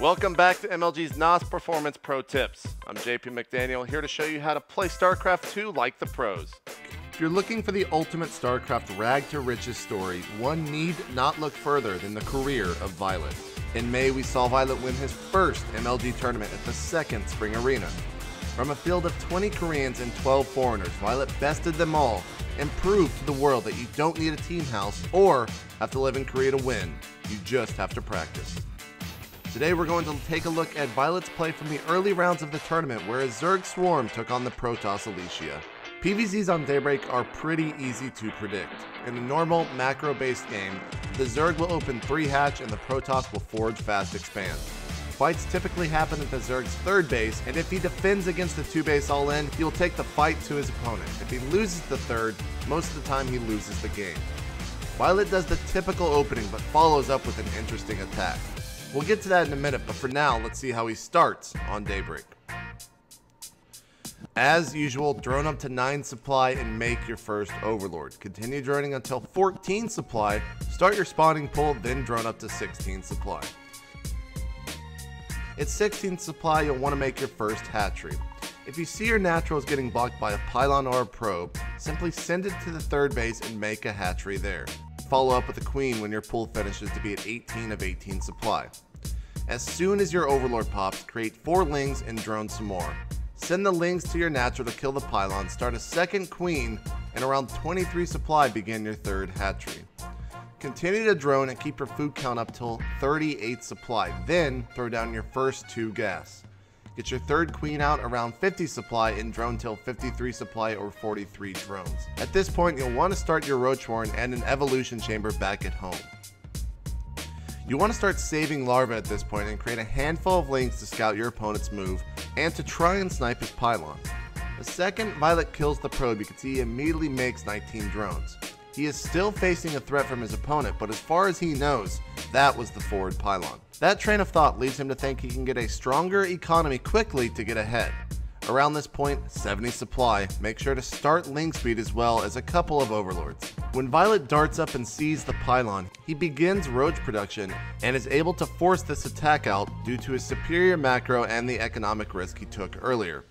Welcome back to MLG's NOS Performance Pro Tips. I'm JP McDaniel, here to show you how to play StarCraft 2 like the pros. If you're looking for the ultimate StarCraft rag to riches story, one need not look further than the career of Violet. In May, we saw Violet win his first MLG tournament at the second Spring Arena. From a field of 20 Koreans and 12 foreigners, Violet bested them all and proved to the world that you don't need a team house or have to live in Korea to win. You just have to practice. Today we're going to take a look at Violet's play from the early rounds of the tournament where a Zerg Swarm took on the Protoss Alicia. PvZs on Daybreak are pretty easy to predict. In a normal macro-based game, the Zerg will open 3 hatch and the Protoss will forge fast expand. Fights typically happen at the Zerg's 3rd base, and if he defends against the 2 base all in, he will take the fight to his opponent. If he loses the 3rd, most of the time he loses the game. Violet does the typical opening but follows up with an interesting attack. We'll get to that in a minute, but for now, let's see how he starts on Daybreak. As usual, drone up to 9 supply and make your first Overlord. Continue droning until 14 supply, start your spawning pool, then drone up to 16 supply. At 16 supply, you'll want to make your first hatchery. If you see your naturals getting blocked by a pylon or a probe, simply send it to the 3rd base and make a hatchery there. Follow up with a queen when your pool finishes to be at 18 of 18 supply. As soon as your Overlord pops, create 4 lings and drone some more. Send the lings to your natural to kill the pylon, start a 2nd queen, and around 23 supply begin your 3rd hatchery. Continue to drone and keep your food count up till 38 supply, then throw down your first 2 gas. Get your 3rd queen out around 50 supply and drone till 53 supply or 43 drones. At this point, you'll want to start your Roach Warren and an evolution chamber back at home. You want to start saving larvae at this point and create a handful of lings to scout your opponent's move and to try and snipe his pylon. The second Violet kills the probe, you can see he immediately makes 19 drones. He is still facing a threat from his opponent, but as far as he knows, that was the forward pylon. That train of thought leads him to think he can get a stronger economy quickly to get ahead. Around this point, 70 supply, make sure to start ling speed as well as a couple of overlords. When Violet darts up and sees the pylon, he begins roach production and is able to force this attack out due to his superior macro and the economic risk he took earlier.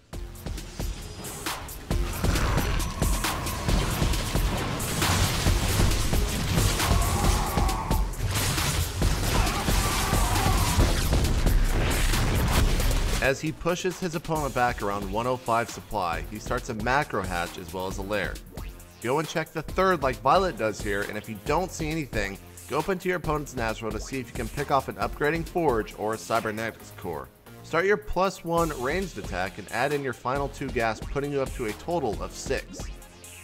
As he pushes his opponent back around 105 supply, he starts a macro hatch as well as a lair. Go and check the 3rd like Violet does here, and if you don't see anything, go up into your opponent's natural to see if you can pick off an upgrading forge or a cybernetics core. Start your +1 ranged attack and add in your final 2 gas, putting you up to a total of 6.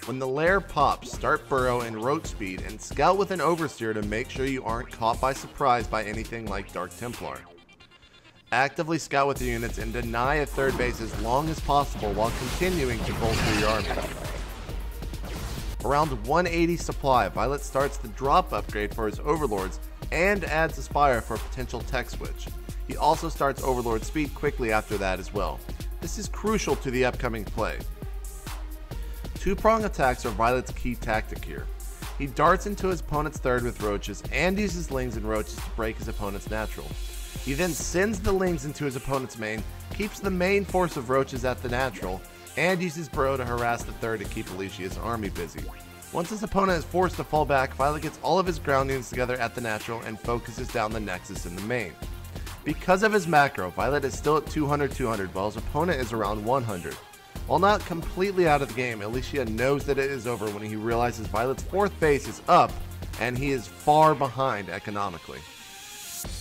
When the lair pops, start burrow and roach speed and scout with an overseer to make sure you aren't caught by surprise by anything like Dark Templar. Actively scout with your units and deny a 3rd base as long as possible while continuing to bolster your army. Around 180 supply, Violet starts the drop upgrade for his overlords and adds a spire for a potential tech switch. He also starts overlord speed quickly after that as well. This is crucial to the upcoming play. 2-prong attacks are Violet's key tactic here. He darts into his opponent's 3rd with roaches and uses lings and roaches to break his opponent's natural. He then sends the lings into his opponent's main, keeps the main force of roaches at the natural, and uses burrow to harass the 3rd to keep Alicia's army busy. Once his opponent is forced to fall back, Violet gets all of his ground units together at the natural and focuses down the nexus in the main. Because of his macro, Violet is still at 200 while his opponent is around 100. While not completely out of the game, Alicia knows that it is over when he realizes Violet's 4th base is up and he is far behind economically.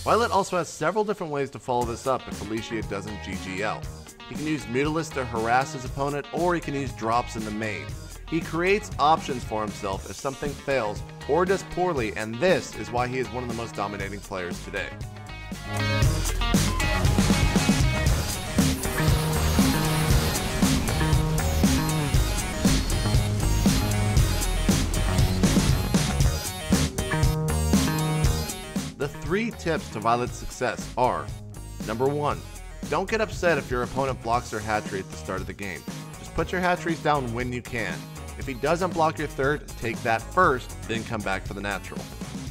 Violet also has several different ways to follow this up if Alicia doesn't GG out. He can use Mutalisk to harass his opponent, or he can use drops in the main. He creates options for himself if something fails or does poorly, and this is why he is one of the most dominating players today. The 3 tips to Violet's success are: number 1, don't get upset if your opponent blocks their hatchery at the start of the game. Just put your hatcheries down when you can. If he doesn't block your 3rd, take that first, then come back for the natural.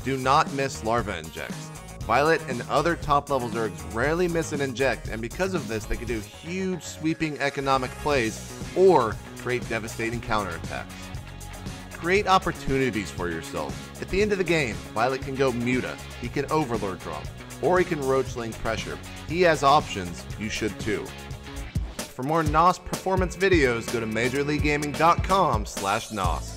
Do not miss larva injects. Violet and other top-level Zergs rarely miss an inject, and because of this, they can do huge sweeping economic plays or create devastating counterattacks. Create opportunities for yourself. At the end of the game, Violet can go Muta, he can Overlord drop, or he can Roachling pressure. He has options, you should too. For more NOS performance videos, go to MajorLeagueGaming.com/NOS.